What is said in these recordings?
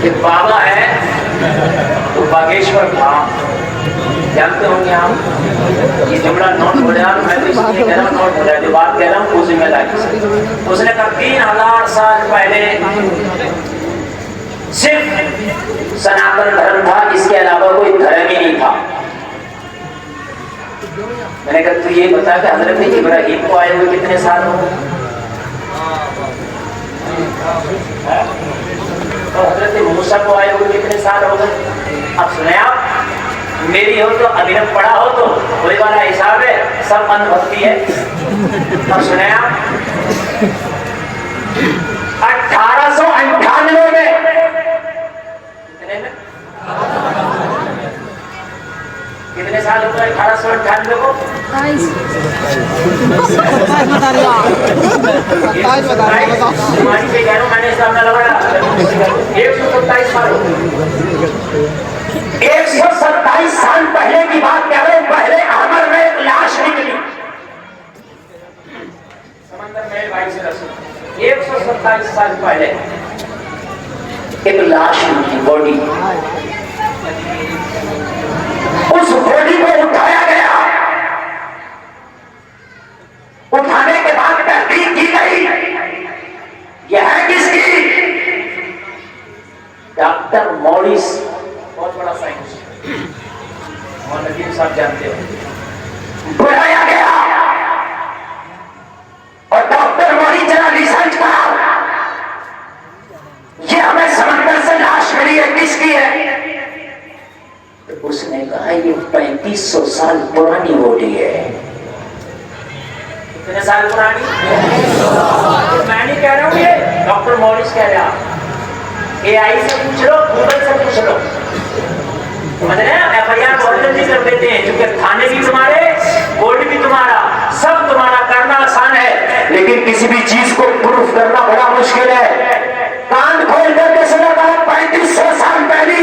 ایک بابا ہے تو باگیشور دھام جانتے ہوں گے آپ. یہ جملہ نوٹ ہو جائے, میں تو اس لیے کہہ رہا ہوں نوٹ ہو جائے, جو بات کہہ رہا ہوں وہ ذمہ داری سے. اس نے کہا 3000 سال پہلے صرف سناتن دھرم تھا, اس کے علاوہ کوئی دھرم ہی نہیں تھا. میں نے کہا تو یہ بتا کہ حضرت ابراہیم کو آئے ہوئے کتنے سال ہو گئے, اور حضرت موسیٰ کو آئے ہوئے کتنے سال ہو گئے. اب سنیں آپ, میری ہو تو ابھینو پڑھا ہو تو وہی والا حساب ہے, سب اندھ بھکتی ہے. اب سنیں آپ, 1898 میں کتنے سال ہو گئے 1898 کو؟ 27 سال پہلے کی بات کہہ رہے ہیں. پہلے عمر میں ایک لاش نکلی سمندر میں, 127 سال پہلے ایک لاش نکلی, باڈی. اس باڈی کو اٹھایا گیا, اٹھانے کے بعد تحقیق کی گئی, یہ ہے کس کی؟ ڈاکٹر موریس, بہت بڑا سائنس, اور ندیم صاحب جانتے ہو, بلایا گیا اور ڈاکٹر موریس جرا ریسرچ کرا, یہ ہمیں سمندر سے لاش ملی ہے, کس کی ہے؟ اس نے کہا یہ 3500 سال پرانی باڈی ہے. کتنے سال پرانی؟ میں نہیں کہہ رہا ہوں, یہ ڈاکٹر موریس کہہ رہا. اے آئی سے پوچھ لو, گوگل سے پوچھ لو, سمجھ رہے ہیں؟ ایف آئی آر بہت جلدی کر دیتے ہیں, کیونکہ تھانے بھی تمہارے, کورٹ بھی تمہارا, سب تمہارا کرنا آسان ہے, لیکن کسی بھی چیز کو پروف کرنا بڑا مشکل ہے. کان کھول کر کے سنا, 3500 سال پہلی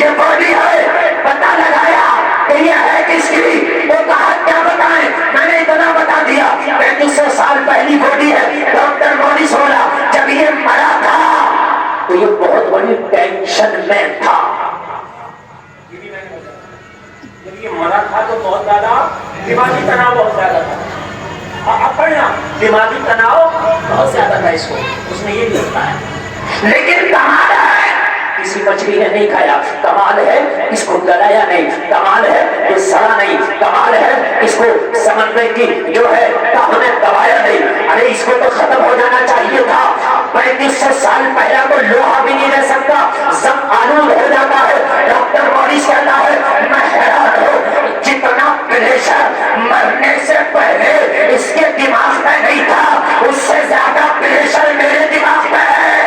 یہ باڈی ہے, پتہ لگایا کہ یہ ہے کس کی. وہ کہا کیا بتائیں, میں نے اتنا بتا دیا 3500 سال پہلی باڈی ہے. ڈاکٹر موریس بولا جب یہ مرا تھا تو یہ بہت بڑی ٹینشن میں تھا. جب یہ مرا تھا تو بہت زیادہ دماغی تناؤ, بہت زیادہ تھا. اب پڑھنا, دماغی تناؤ بہت زیادہ تھا اس کو, اس نے یہ لکھا ہے. لیکن کمال ہے کسی مچھلی نے نہیں کھایا, کمال ہے اس کو گلایا نہیں, کمال ہے کہ سڑا نہیں, کمال ہے اس کو سمندر کی جو ہے نے دبایا نہیں. ارے اس کو تو ختم ہو جانا چاہیے تھا. 3500 سال پہلا تو لوہا بھی نہیں رہ سکتا, سب آلود ہو جاتا ہے. ڈاکٹر موریس کہتا ہے میں حیران ہوں, جتنا پریشر مرنے سے پہلے اس کے دماغ میں نہیں تھا, اس سے زیادہ پریشر میرے دماغ میں ہے.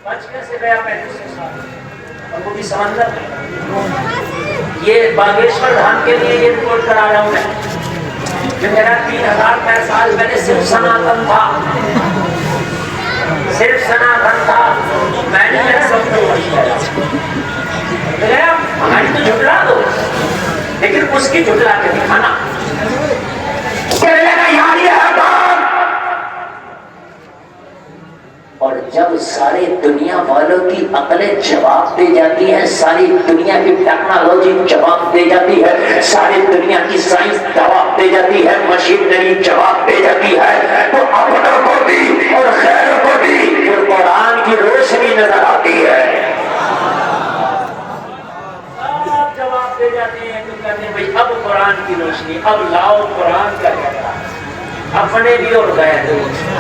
بچنے سے گیا 3500 سال, اور وہ بھی سمندر میں. یہ باگیشور دھام کے لیے یہ رپورٹ کرا رہا ہوں میں, جو میرا 3000 سال پہلے صرف سناتن تھا, صرف سناتن تھا. میں نے میرا سب کو ہماری تو جھٹلا دو, لیکن اس کی جھٹلا کے دکھانا یار یہ ہے کام. اور جب ساری دنیا والوں کی عقلیں جواب دے جاتی ہیں, ساری دنیا کی ٹیکنالوجی جواب دے جاتی ہے, ساری دنیا کی سائنس جواب دے جاتی ہے, مشینری جواب دے جاتی ہے, تو اپنوں کو بھی اور خیر کو بھی قرآن کی روشنی نظر آتی ہے. سب جواب دے جاتے ہیں, تو کہتے ہیں بھائی اب قرآن کی روشنی, اب لاؤ قرآن کا کہتا ہے. اپنے بھی اور غیر.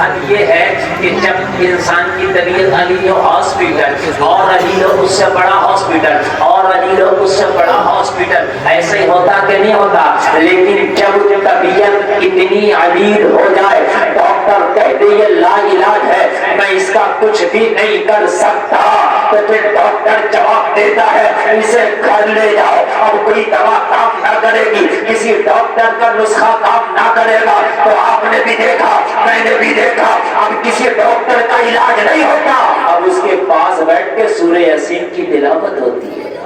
اب یہ ہے کہ جب انسان کی طبیعت علی ہو ہاسپٹل, اور علی ہو اس سے بڑا ہاسپٹل, اور علی ہو اس سے بڑا ہاسپٹل, ایسے ہی ہوتا کہ نہیں ہوتا. لیکن جب طبیعت اتنی علیل ہو جائے, ڈاکٹر کہتے یہ لا علاج ہے, میں اس کا کچھ بھی نہیں کر سکتا, تو پھر ڈاکٹر جواب دیتا ہے اسے گھر لے جاؤ. اب کوئی دوا کام نہ کرے گی, کسی ڈاکٹر کا نسخہ کام نہ کرے گا. تو آپ نے بھی دیکھا, میں نے بھی دیکھا, اب کسی ڈاکٹر کا علاج نہیں ہوتا, اب اس کے پاس بیٹھ کے سورہ یاسین کی تلاوت ہوتی ہے.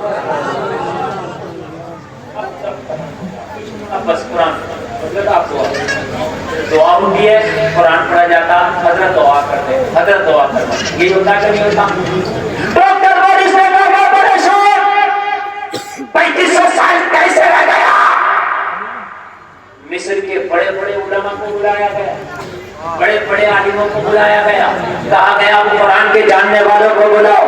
اب بس قرآن آپ دعا ہوگی ہوتی ہے قرآن پڑھا جاتا حضرت دعا کرتے حضرت دعا کرتے یہ ہوتا کہ نہیں ہوتا؟ ڈاکٹر بورس نے کہا پریشان 3500 سال کیسے رہ گیا؟ مصر کے بڑے بڑے علماء کو بلایا گیا بڑے بڑے عالموں کو بلایا گیا کہا گیا اب قرآن کے جاننے والوں کو بلاؤ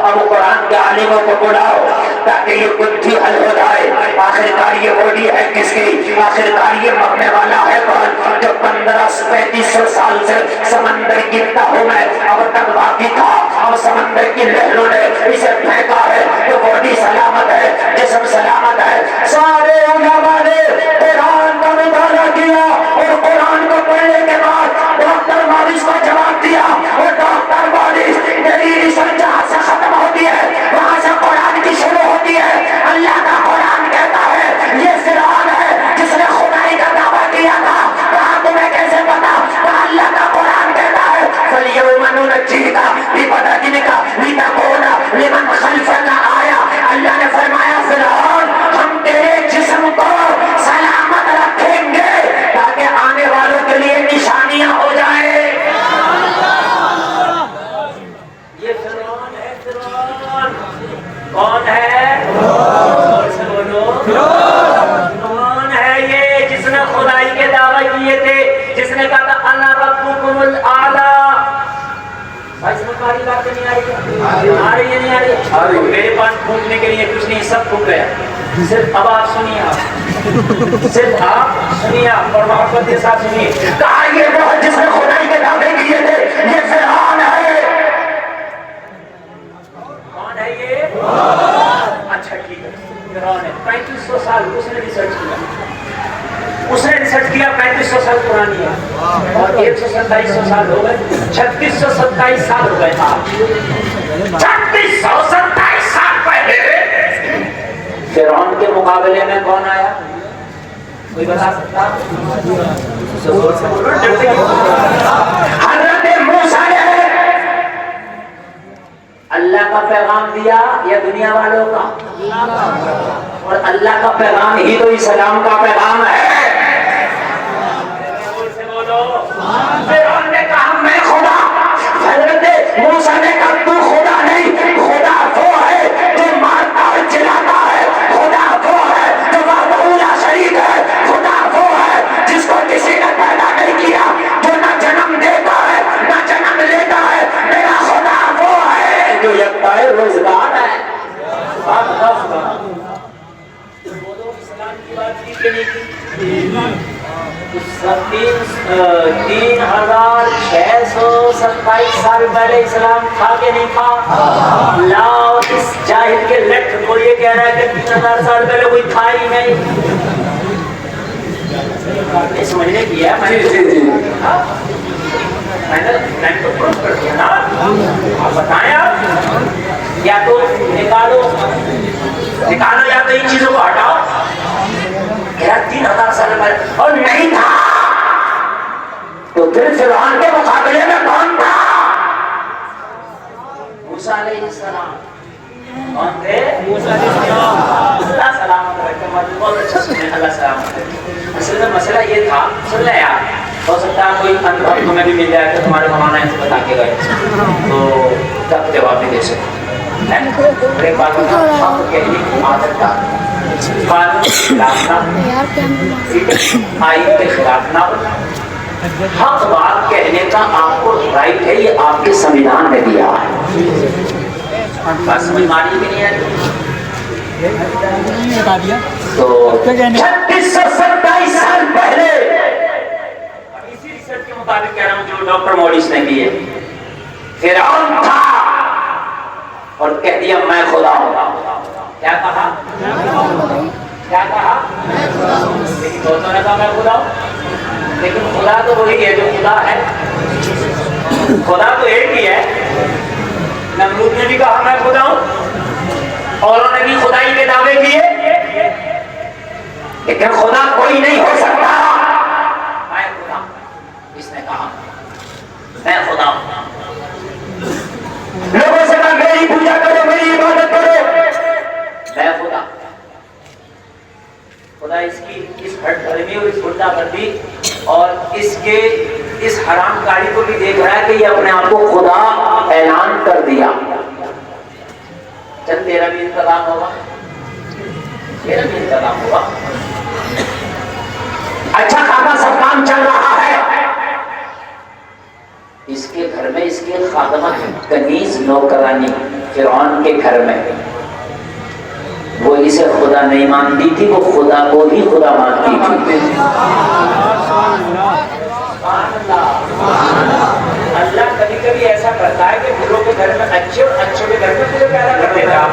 اب قرآن کے عالموں کو بلاؤ تاکہ یہ گتھی حل ہو جائے آخرکار یہ باڈی ہے کس کی آخرکار یہ مرنے والا ہے کون جو 3500 سال سے سمندر کی تہوں میں اب تک باقی تھا اب سمندر کی لہروں نے اسے پھینکا ہے تو باڈی سلامت ہے جسم سلامت ہے سارے علماء نے قرآن کا مطالعہ کیا اور قرآن کو پڑھنے کے بعد ڈاکٹر وارث کو جواب دیا اور ڈاکٹر وارث میری ریسرچ جہاں سے ختم ہوتی ہے وہاں سے قرآن کی شروع ہوتی ہے اللہ کا قرآن کہتا ہے یہ فرعون ہے جس نے خدائی کا دعویٰ کیا تھا کہا تمہیں کیسے پتا کہا اللہ کا قرآن کہتا ہے فَالْيَوْمَ نُنَجِّيكَ بِبَدَنِكَ لِتَكُونَ لِمَنْ خَلْفَكَ آیَةً اللہ نے فرمایا فرعون ہم تیرے جسم کو سلامت رکھیں گے تاکہ آنے والوں کے لیے نشانیاں ہو جائیں یہ فرعون ہے فرعون کون ہے فرعون ہے یہ جس نے خدائی کے دعویٰ کیے تھے جس نے کہا تھا انا ربکم الاعلی بھائی سمجھ پاری بات نہیں آ رہی ہے آ رہی ہے نہیں آ رہی ہے میرے پاس پھونکنے کے لیے کچھ نہیں سب پھونک گیا صرف اب آپ سنیے آپ صرف آپ سنیے آپ اور محبت کے ساتھ سنیے کہا یہ وہ جس نے خدائی کے دعوے کیے تھے یہ فرعون ہے کون ہے یہ اچھا ٹھیک ہے فرعون ہے 3500 سال اس نے ریسرچ کیا 3500 سال پرانی ہے اور 127 سال ہو گئے 3627 سال ہو گئے 3627 سال پہلے فرعون کے مقابلے میں کون آیا کوئی بتا سکتا حضرت موسیٰ نے اللہ کا پیغام دیا یا دنیا والوں کا اور اللہ کا پیغام ہی تو اسلام کا پیغام ہے فرعون نے کہا میں خدا حضرت موسیٰ نے کہا تو خدا نہیں خدا وہ ہے جو مارتا اور جلاتا ہے خدا وہ ہے جو وحدہ لا شریک ہے خدا وہ ہے جس کو کسی نے پیدا نہیں کیا جو نہ جنم دیتا ہے نہ جنم لیتا ہے میرا خدا وہ ہے جو یکتا ہے روزگار ہے اسلام کی بات کی کہ نہیں 3627 سال پہلے اسلام تھا کہ نہیں تھا لاؤ اس جاہل کے لٹ کو یہ کہہ رہا ہے کہ 3000 سال پہلے کوئی تھا ہی نہیں یہ سمجھنے کی ہے میں نے تو پروف کر دیا نا آپ بتائیں آپ یا تو نکالو یا تو ان چیزوں کو ہٹاؤ 3000 سال پہلے اور نہیں تھا تو پھر فرعون کے مقابلے میں کون تھا موسیٰ علیہ السلام کون تھے موسیٰ علیہ السلام اللہ سلامت رکھے بہت اچھا سنے اللہ سلامت رکھے اصل میں مسئلہ یہ تھا سن لے یار ہو سکتا ہے کوئی انبھو تمہیں بھی مل جائے کہ تمہارے مولانا ان سے بتا کے گئے تو تب جواب نہیں دے سکتے ایک بات بتا حق کہنے کی عادت کا قانون خلاف نہ آئین کے خلاف نہ حق بات کہنے کا آپ کو رائٹ ہے یہ آپ کے سمویدھان میں دیا ہے بات سمجھ مانی بھی نہیں ہے تو 3627 سال پہلے اسی ریسرچ کے مطابق کہہ رہا ہوں جو ڈاکٹر موڈیس نے کی ہے فرعون تھا اور کہہ دیا میں خدا ہوں کیا کہا کیا کہا لیکن دوستوں نے کہا میں خدا ہوں لیکن خدا تو وہی ہے جو خدا ہے خدا تو ایک ہی ہے نمرود نے بھی کہا میں خدا ہوں اور انہوں نے بھی خدائی کے دعوے کیے لیکن خدا کوئی نہیں ہو سکتا میں خدا اس نے کہا میں خدا ہوں لوگوں سے کہا میری پوجا کرو میری عبادت کرو میں خدا خدا اس کی اس ہٹ دھرمی اور اس الٹا بندی اور اس کے اس حرام کاری کو بھی دیکھ رہا ہے کہ یہ اپنے آپ کو خدا اعلان کر دیا. چل تیرا بھی انتظام ہوگا, تیرا بھی انتظام ہوگا. اچھا خاصا سب کام چل رہا ہے. اس کے گھر میں اس کی خادمہ کنیز نوکرانی فرعون کے گھر میں, وہ اسے خدا نہیں مانتی تھی, وہ خدا کو ہی خدا مانتی تھی. اللہ کبھی کبھی ایسا کرتا ہے کہ بروں کے گھر میں اچھے اور اچھوں کے گھر میں برے پیدا کر دیتا ہے.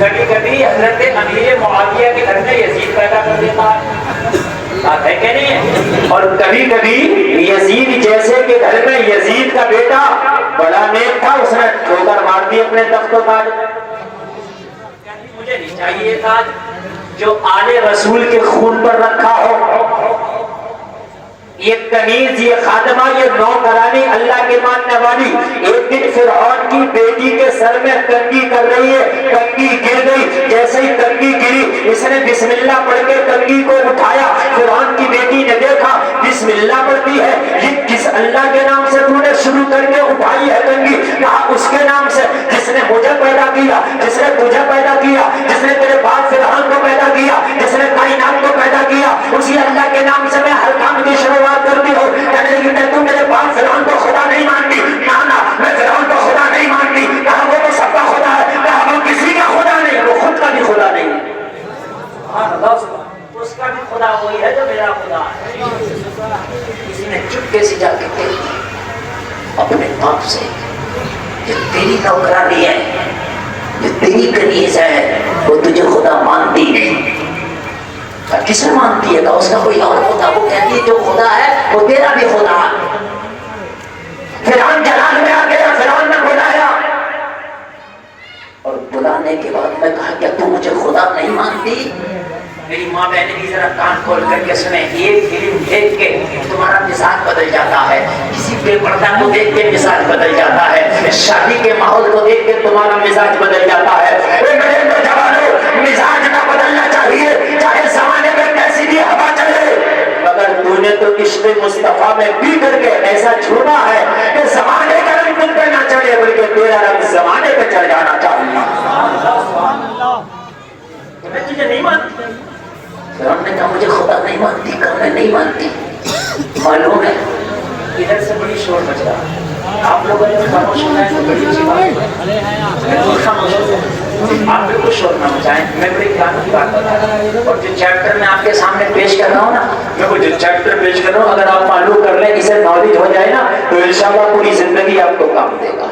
کبھی کبھی حضرت امیر معاویہ کے گھر میں یزید پیدا کر دیتا ہے, بات ہے کہ نہیں ہے. اور کبھی کبھی یزید جیسے کے گھر میں یزید کا بیٹا بڑا نیک تھا, اس نے ٹھوکر مار دی اپنے تخت و تاج. مجھے نہیں چاہیے تھا جو آل رسول کے خون پر رکھا ہو. یہ کنیز, یہ خادمہ, یہ نوکرانی, اللہ کے ماننے والی, ایک دن فرعون کی بیٹی کے سر میں کنگھی کر رہی ہے, کنگھی گر گئی. جیسے ہی کنگھی گری, اس نے بسم اللہ پڑھ کے کنگھی کو اٹھایا. فرعون کی بیٹی نے دیکھا بسم اللہ پڑھتی ہے, یہ کس اللہ کے نام سے تو نے شروع کر کے اٹھائی ہے کنگھی؟ کہا اس کے نام سے جس نے مجھے پیدا کیا, جس نے تجھے پیدا کیا, جس نے تیرے باپ فرعون کو پیدا کیا, جس نے کائنات کو پیدا کیا, اسی اللہ کے نام سے میں ہر کام کی شروعات کرتی ہوں. کہنے لگی کہ تم میرے باپ فرعون کو خدا نہیں مانتی. نہ میں فرعون کو خدا نہیں مانتی. کہا وہ تو سب کا خدا ہے. کہا وہ کسی کا خدا نہیں, وہ خود کا بھی خدا نہیں ہے. اس کا بھی خدا وہی ہے جو میرا خدا ہے. کسی نے چپکے سے جا کے کہا اپنے باپ سے, جو تیری نوکرانی ہے, جو تیری کنیز ہے, وہ تجھے خدا مانتی نہیں. کسے مانتی ہے؟ اس کا کوئی اور خدا. وہ کہتی ہے جو خدا ہے وہ تیرا بھی خدا ہے. فرعون جلال میں آ گیا, فرعون نے بلایا, اور بلانے کے بعد میں کہا کیا تم مجھے خدا نہیں مانتی؟ میری ماں بہنیں بھی ذرا کان کھول کر کے سنیں. ایک فلم دیکھ کے تمہارا مزاج بدل جاتا ہے, کسی بے پردہ کو دیکھ کے مزاج بدل جاتا ہے, شادی کے ماحول کو دیکھ کے تمہارا مزاج بدل جاتا ہے. میرے نوجوانوں, مزاج نہ بدلنا چاہیے, چاہے زمانے میں کیسی بھی ہوا چلے, مگر تو نے تو عشق مصطفیٰ میں پی کر کے ایسا چھوڑا ہے کہ زمانے کا رنگ تم پہ نہ چڑھے بلکہ تیرا رنگ زمانے پہ چڑھ جانا چاہیے. میں تجھے نہیں مانتی. فرعون نے کہا مجھے خدا نہیں مانتی. کہا میں نہیں مانتی. معلوم ہے ادھر سے بڑی شور مچ رہا ہے, آپ لوگوں نے خاموش ہونا ہے تو بڑی اچھی بات ہے. آپ بالکل شور نہ مچائیں. میں بڑی دھیان کی بات بتا رہا ہوں, اور جو چیپٹر میں آپ کے سامنے پیش کر رہا ہوں نا, میں وہ جو چیپٹر پیش کر رہا ہوں, اگر آپ معلوم کر لیں, اسے نالج ہو جائے نا, تو انشاءاللہ پوری زندگی آپ کو کام دے گا.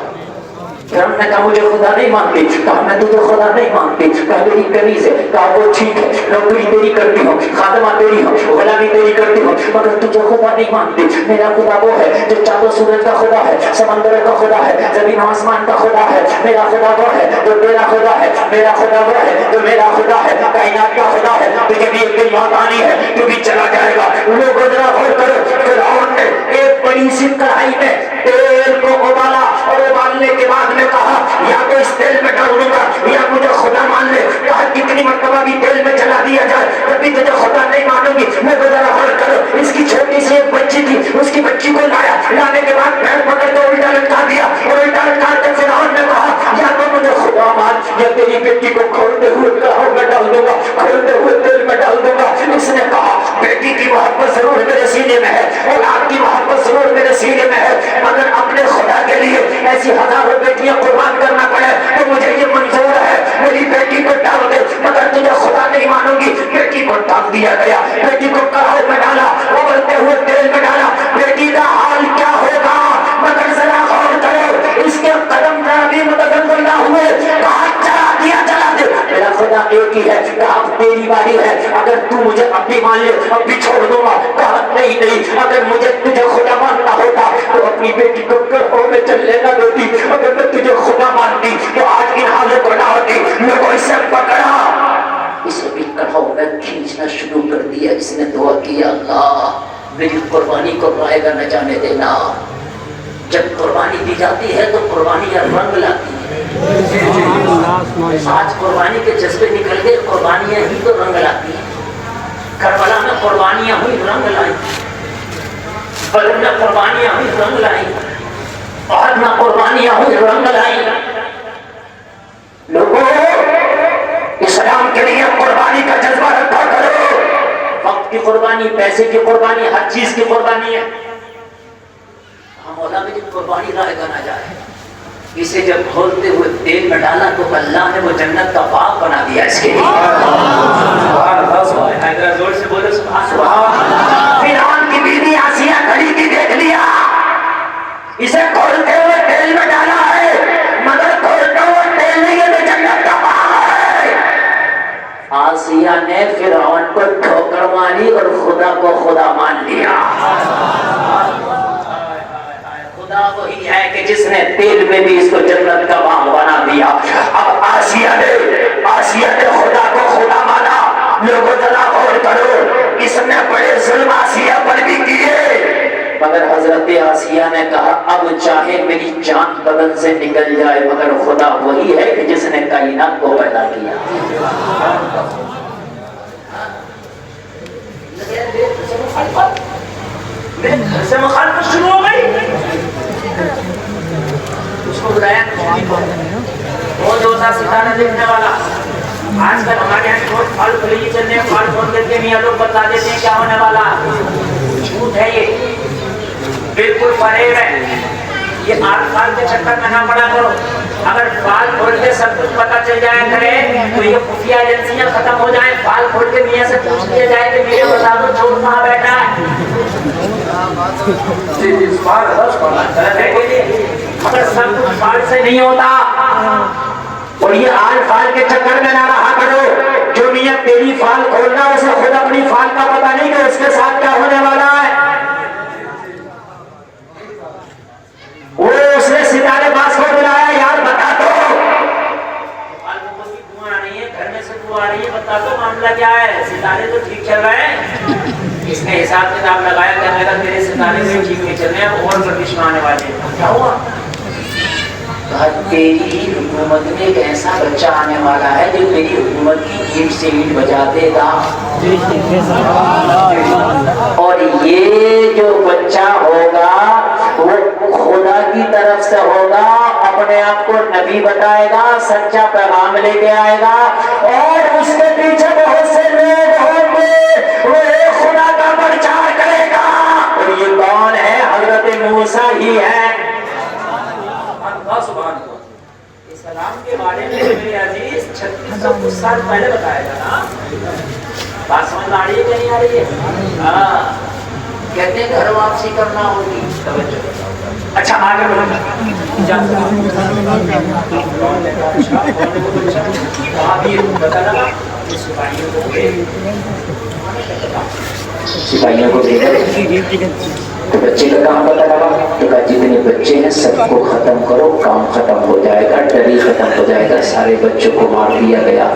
فرعون نے کہا مجھے خدا نہیں مانتی. کہا میں تجھے خدا نہیں مانتی. کہا میری کنیز ہے. کہا وہ ٹھیک ہے, نوکری تیری کرتی ہوں, خادمہ تیری ہوں, غلامی تیری کرتی ہوں, مگر تجھے خدا نہیں مانتی. میرا خدا وہ ہے جو چاند و سورج کا خدا ہے, سمندر کا خدا ہے, زمین و آسمان کا خدا ہے. میرا خدا وہ ہے جو تیرا خدا ہے. میرا خدا وہ ہے جو میرا خدا ہے, کائنات کا خدا ہے. تجھے بھی ایک دن موت آنی ہے, تو بھی چلا جائے گا. لوگ ذرا غور کرو. فرعون نے ایک بڑی سی کڑھائی میں تیل کو ابالا, اور ابالنے کے بعد میں کہا یا تو اس تیل میں ڈال دوں گا یا مجھے خدا مان لے. کہا کتنی مرتبہ بھی تیل میں چلا دیا جائے کبھی تجھے خدا نہیں مانوں گی. میں کو ذرا غور کرو. اس کی چھوٹی سی ایک بچی تھی, اس کی بچی کو لایا, لانے کے بعد پیر پکڑ کے الٹا لٹکا دیا, اور الٹا لٹکا کے فرعون نے کہا یا تو مجھے خدا مان یا تیری بیٹی کو کھولتے ہوئے کہاں میں ڈال دوں گا, کھولتے ہوئے تیل میں ڈال دوں گا. اس نے کہا بیٹی کی محبت ضرور میرے سینے میں ہے, اور آپ کی محبت ضرور میرے سینے میں ہے, مگر اپنے خدا کے لیے ایسی ہزاروں بیٹیاں قربان کرنا پڑے تو مجھے یہ منظور ہے. میری بیٹی کو ڈال دے, مگر تجھے خدا نہیں مانوں گی. بیٹی کو ڈال دیا گیا, بیٹی کو کڑھائی میں ڈالا, ابلتے ہوئے تیل میں ڈالا. بیٹی کا حال کیا ہوگا, مگر ذرا غور کرو. اس کے قدم ذرا بھی متزلزل نہ ہوئے. کہا چلا دیا, چلا دے. میرا خدا ایک ہی ہے. کہا اب تیری باری ہے, اگر تو مجھے اب بھی مان لے اب بھی چھوڑ دوں گا. کہا نہیں نہیں, اگر مجھے تجھے خدا ماننا ہوتا تو اپنی بیٹی کو گھروں میں چل لینا دیتی. اگر میں تجھے خدا مانتی تو آج ان حالت کو نہ ہوتی. میں کو اسے پکڑا, اسے بھی کڑھاؤ میں کھینچنا شروع کر دیا. اس نے دعا کیا اللہ میری قربانی کو رائے گا نہ جانے دینا. جب قربانی دی جاتی ہے تو قربانیاں رنگ لاتی ہیں. آج قربانی کے جذبے نکل گئے, قربانیاں ہی تو رنگ لاتی ہیں. کربلا میں قربانیاں ہوئی, رنگ لائی. بدر میں قربانیاں ہوئی رنگ لائی، احد میں قربانیاں ہوئی رنگ لائی. لوگوں اسلام کے لیے قربانی کا جذبہ رکھا کرو. وقت کی قربانی، پیسے کی قربانی، ہر چیز کی قربانی ہے. مولا میں قربانی رائے گا نہ جائے. اسے جب کھولتے ہوئے تیل میں ڈالا تو اللہ نے وہ جنت کا باغ بنا دیا اس کے لیے. زور سے بولو سبحان اللہ. فرعون کی بیوی آسیہ کھڑی تھی، دیکھ لیا اسے کھولتے ہوئے تیل میں ڈالا ہے، مگر کھولتے ہوئے تیل نہیں ہے تو جنت کا باغ ہے. آسیہ نے فرعون کو ٹھوکر ماری اور خدا کو خدا مان لیا. خدا وہی ہے کہ جس نے تیل میں بھی اس کو جنت کا باغ بنا دیا. اب آسیہ نے خدا کو خدا مانا. لوگوں ذرا غور کرو، اس نے بڑے ظلم آسیہ پر بھی کیے، مگر حضرت آسیہ نے کہا اب چاہے میری جان بدن سے نکل جائے مگر خدا وہی ہے کہ جس نے کائنات کو پیدا کیا. گھر سے مخالفت شروع ہو گئی. اس کو بتایا وہ جو تھا ستارہ دیکھنے والا. آج کل ہمارے یہاں بہت پھل پھلی چلنے ہیں، پھل فون کر کے میاں لوگ بتا دیتے ہیں کیا ہونے والا. جھوٹ ہے یہ، بالکل فریب ہے. یہ آل فال کے چکر میں نہ پڑا کرو. اگر فال کھول کے سب کچھ پتا چل جائے کرے تو یہ خفیہ ایجنسیاں ختم ہو جائیں. فال کھول کے میاں سے پوچھ لیا جائے کہ میرے بتا دو چور کہاں بیٹھا ہے. مگر سب کچھ فال سے نہیں ہوتا. اور یہ آل فال کے چکر میں نہ رہا کرو. جو میاں تیری فال کھولنا اسے خود اپنی فال کا پتا نہیں کہ اس کے ساتھ کیا ہونے والا ہے. وہ اس نے ستارے باز کو بلایا، یار بتا دو دھواں آ رہی ہے، گھر میں سے دھواں آ رہی ہے، بتا دو معاملہ کیا ہے. ستارے تو ٹھیک چل رہے ہیں. اس نے حساب کتاب لگایا کہ میرا تیرے ستارے میں ٹھیک نہیں چل رہے ہیں، اور گردش میں آنے والے ہیں. کیا ہوا؟ تیری حکومت میں ایک ایسا بچہ آنے والا ہے جو تیری حکومت کی اینٹ سے اینٹ بجا دے گا. اور یہ جو بچہ ہوگا وہ خدا کی طرف سے ہوگا، اپنے آپ کو نبی بتائے گا، سچا پیغام لے کے آئے گا، اور اس کے پیچھے بہت سے لوگ ہوں گے، وہ ایک خدا کا پرچار کرے گا. اور یہ کون ہے؟ حضرت موسیٰ ہی ہے. اسلام کے بارے میں میرے عزیز 3600 کچھ سال پہلے بتایا گا نا. بات سمجھ آ رہی ہے کہ نہیں آ رہی ہے؟ کہتے ہیں گھر واپسی کرنا ہوگی. اچھا آگے سپاہیوں کو تو بچے کا کام پتہ لگا تو کہا جتنے بچے ہیں سب کو ختم کرو، کام ختم ہو جائے گا، ڈر ہی ختم ہو جائے گا. سارے بچوں کو مار دیا گیا.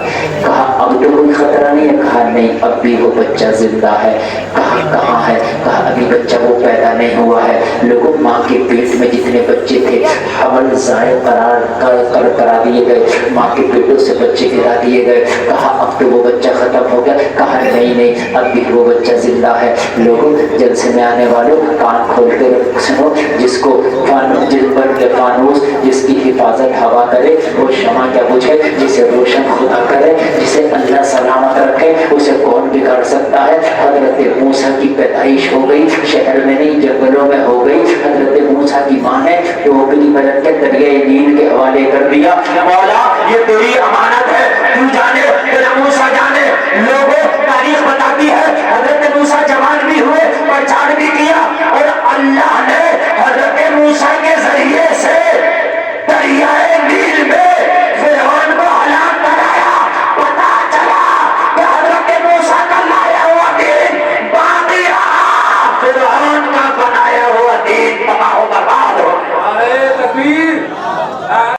کہا اب تو کوئی خطرہ نہیں ہے. کہا نہیں، اب بھی وہ بچہ زندہ ہے. کہا کہاں ہے؟ کہا ابھی بچہ وہ پیدا نہیں ہوا ہے. لوگوں ماں کے پیٹ میں جتنے بچے تھے حمل ضائع کرا دیے گئے، ماں کے پیٹوں سے بچے گرا دیے گئے. کہا اب تو وہ بچہ ختم ہو گیا. کہا نہیں، اب بھی وہ بچہ زندہ ہے. لوگوں جلسے میں آنے والوں کان کھول کے سنو. جس کو فانوس جس کی حفاظت ہوا کرے وہ شمع کیا بجھے، جسے روشن خدا کرے، جسے اللہ سلامت رکھے اسے کون بگاڑ سکتا ہے. حضرت موسیٰ کی پیدائش ہو گئی، شہر میں نہیں جنگلوں میں ہو گئی. حضرت موسیٰ کی ماں نے ٹوکری میں رکھ کے دریائے نیل کے حوالے کر دیا. مولا یہ تیری امانت ہے، تو جانے تیرا موسیٰ جانے.